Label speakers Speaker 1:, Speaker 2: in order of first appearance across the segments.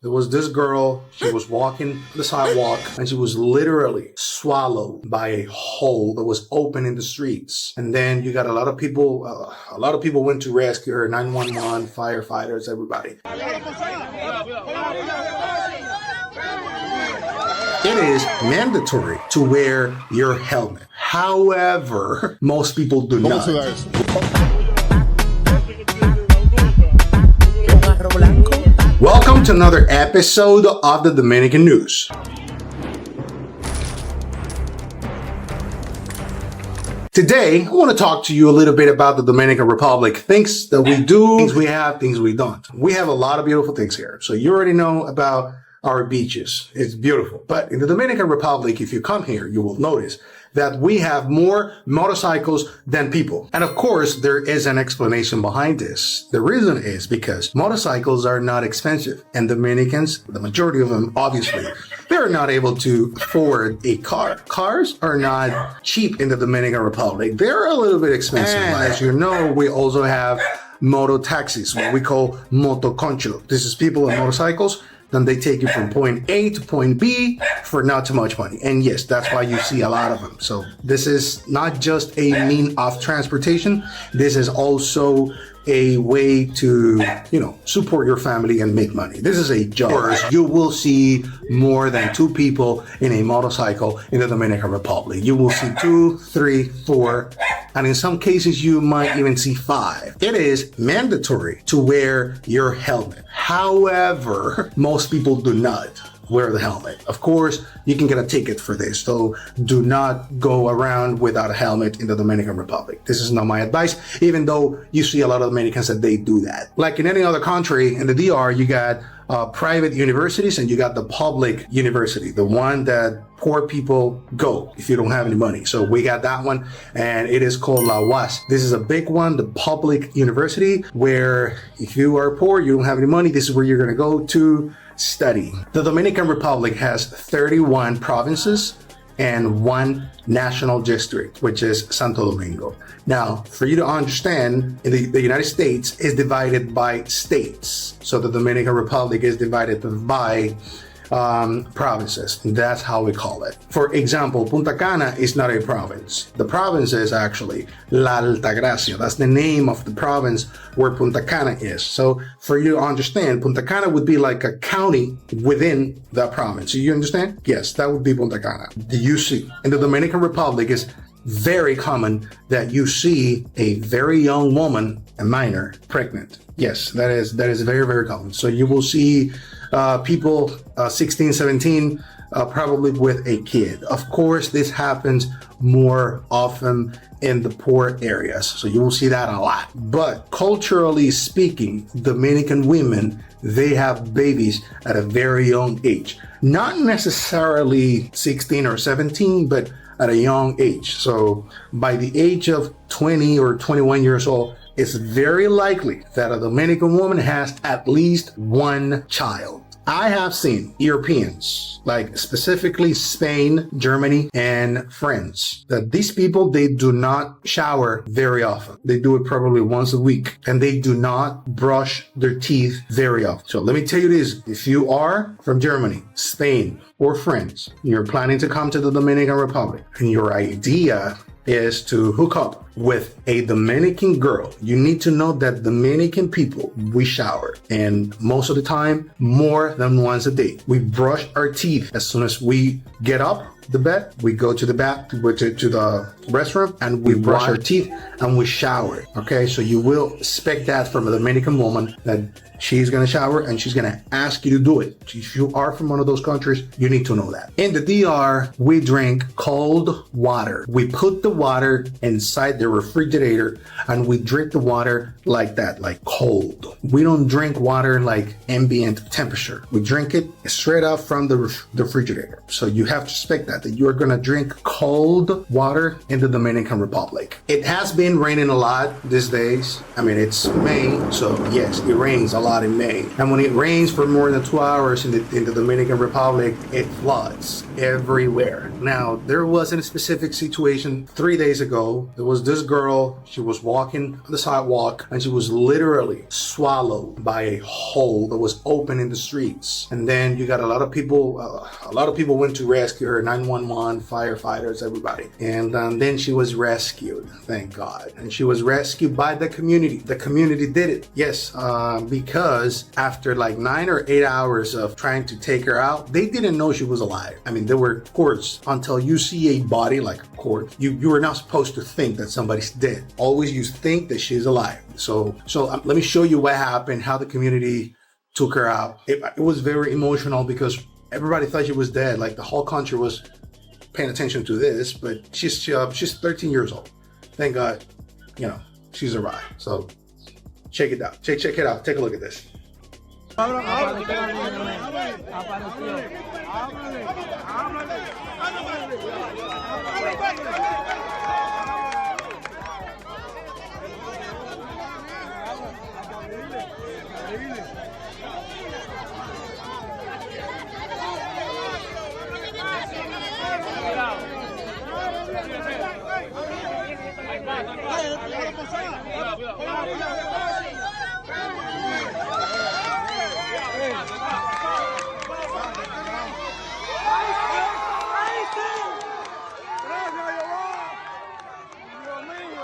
Speaker 1: There was this girl, she was walking the sidewalk and she was literally swallowed by a hole that was open in the streets. And then you got a lot of people went to rescue her, 911, firefighters, everybody. It is mandatory to wear your helmet. However, most people do not. Welcome to another episode of the Dominican News. Today, I want to talk to you a little bit about the Dominican Republic. Things that we do, things we have, things we don't. We have a lot of beautiful things here. So you already know about our beaches. It's beautiful. But in the Dominican Republic, if you come here, you will notice that we have more motorcycles than people. And of course, there is an explanation behind this. The reason is because motorcycles are not expensive. And Dominicans, the majority of them, obviously, they're not able to afford a car. Cars are not cheap in the Dominican Republic. They're a little bit expensive. As you know, we also have moto taxis, what we call motoconcho. This is people on motorcycles. Then they take you from point A to point B for not too much money. And yes, that's why you see a lot of them. So this is not just a mean of transportation. This is also a way to, support your family and make money. This is a job. First, you will see more than 2 people in a motorcycle in the Dominican Republic. You will see 2, 3, 4, and in some cases you might even see 5. It is mandatory to wear your helmet. However, most people do not wear the helmet. Of course, you can get a ticket for this, so do not go around without a helmet in the Dominican Republic. This is not my advice, even though you see a lot of Dominicans that they do that. Like in any other country, in the DR, you got private universities and you got the public university, the one that poor people go if you don't have any money. So we got that one, and it is called La UAS. This is a big one, the public university, where if you are poor, you don't have any money, this is where you're going to go to study. The Dominican Republic has 31 provinces and 1 national district, which is Santo Domingo. Now, for you to understand, the United States is divided by states. So the Dominican Republic is divided by provinces. That's how we call it. For example, Punta Cana is not a province. The province is actually La Altagracia. That's the name of the province where Punta Cana is. So for you to understand, Punta Cana would be like a county within that province. You understand? Yes, that would be Punta Cana. You see, in the Dominican Republic is very common that you see a very young woman, a minor, pregnant. Yes, that is very, very common. So you will see people 16, 17, probably with a kid. Of course, this happens more often in the poor areas. So you will see that a lot. But culturally speaking, Dominican women, they have babies at a very young age. Not necessarily 16 or 17, but at a young age. So by the age of 20 or 21 years old, it's very likely that a Dominican woman has at least 1 child. I have seen Europeans, like specifically Spain, Germany, and France, that these people, they do not shower very often. They do it probably once a week, and they do not brush their teeth very often. So let me tell you this, if you are from Germany, Spain, or France, you're planning to come to the Dominican Republic, and your idea is to hook up with a Dominican girl, you need to know that Dominican people, we shower, and most of the time, more than once a day. We brush our teeth as soon as we get up the bed, we go to the to the restroom, and we brush our teeth and we shower. Okay, so you will expect that from a Dominican woman, that she's gonna shower and she's gonna ask you to do it. If you are from one of those countries, you need to know that. In the DR, we drink cold water. We put the water inside the refrigerator and we drink the water like that, like cold. We don't drink water like ambient temperature. We drink it straight out from the refrigerator. So you have to expect that you're gonna drink cold water in the Dominican Republic. It has been raining a lot these days. I mean, it's May, so yes, it rains a lot in May. And when it rains for more than 2 hours in the Dominican Republic, it floods everywhere. Now, there was a specific situation 3 days ago. There was this girl, she was walking on the sidewalk and she was literally swallowed by a hole that was open in the streets. And then you got a lot of people went to rescue her, 911, firefighters, everybody. And then she was rescued, thank God. And she was rescued by the community. The community did it. Yes, because after like 9 or 8 hours of trying to take her out, they didn't know she was alive. I mean, there were, of course, until you see a body like a corpse, you are not supposed to think that somebody's dead. Always you think that she's alive. So let me show you what happened, how the community took her out. It was very emotional because everybody thought she was dead. Like the whole country was paying attention to this, but she's 13 years old. Thank God, she's arrived. So check it out. Check it out. Take a look at this.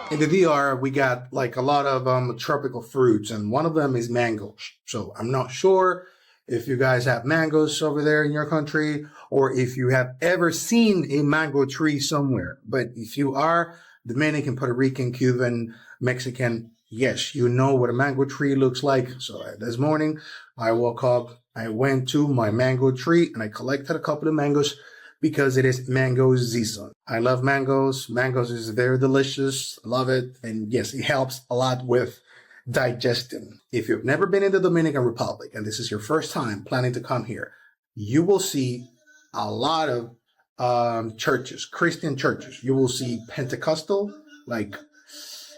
Speaker 1: In the DR, we got like a lot of tropical fruits, and one of them is mangoes. So I'm not sure if you guys have mangoes over there in your country, or if you have ever seen a mango tree somewhere. But if you are Dominican, Puerto Rican, Cuban, Mexican, yes, you know what a mango tree looks like. So this morning, I woke up, I went to my mango tree, and I collected a couple of mangoes because it is mango season. I love mangoes. Mangoes is very delicious. Love it. And yes, it helps a lot with digestion. If you've never been in the Dominican Republic and this is your first time planning to come here, you will see a lot of churches, Christian churches. You will see Pentecostal, like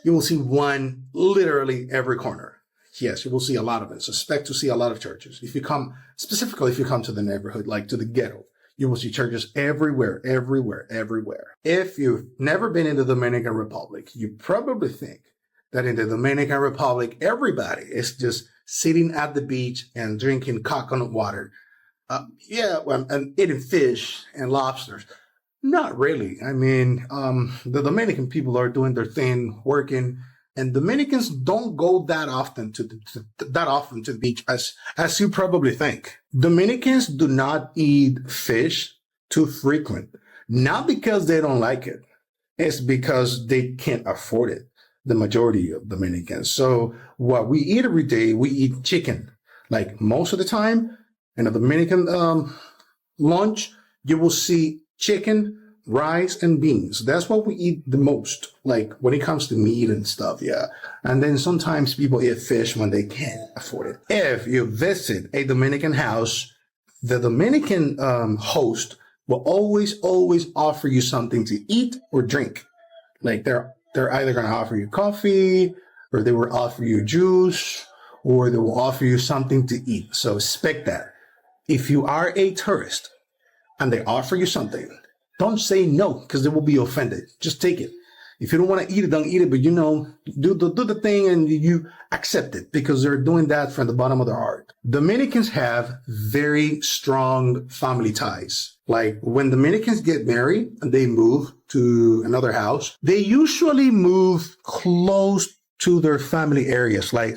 Speaker 1: you will see one literally every corner. Yes, you will see a lot of it. So expect to see a lot of churches. If you come to the neighborhood, like to the ghetto, you will see churches everywhere, everywhere, everywhere. If you've never been in the Dominican Republic, you probably think that in the Dominican Republic, everybody is just sitting at the beach and drinking coconut water. And eating fish and lobsters. Not really. I mean, the Dominican people are doing their thing, working, and Dominicans don't go that often to the beach as you probably think. Dominicans do not eat fish too frequent, not because they don't like it. It's because they can't afford it. The majority of Dominicans. So what we eat every day, we eat chicken. Like most of the time in a Dominican lunch, you will see chicken, rice, and beans. That's what we eat the most, like when it comes to meat and stuff, yeah. And then sometimes people eat fish when they can't afford it. If you visit a Dominican house, the Dominican host will always offer you something to eat or drink. Like they're either going to offer you coffee, or they will offer you juice, or they will offer you something to eat. So expect that. If you are a tourist and they offer you something, don't say no, because they will be offended. Just take it. If you don't want to eat it, don't eat it. But do the thing and you accept it, because they're doing that from the bottom of their heart. Dominicans have very strong family ties. Like when Dominicans get married and they move to another house, they usually move close to their family areas, like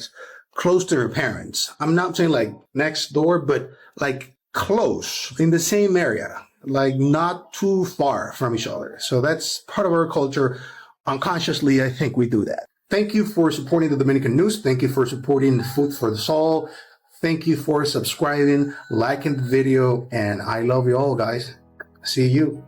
Speaker 1: close to their parents. I'm not saying like next door, but like close in the same area, like not too far from each other. So that's part of our culture. Unconsciously, I think we do that. Thank you for supporting the Dominican News. Thank you for supporting Food for the Soul. Thank you for subscribing, liking the video, and I love you all, guys. See you.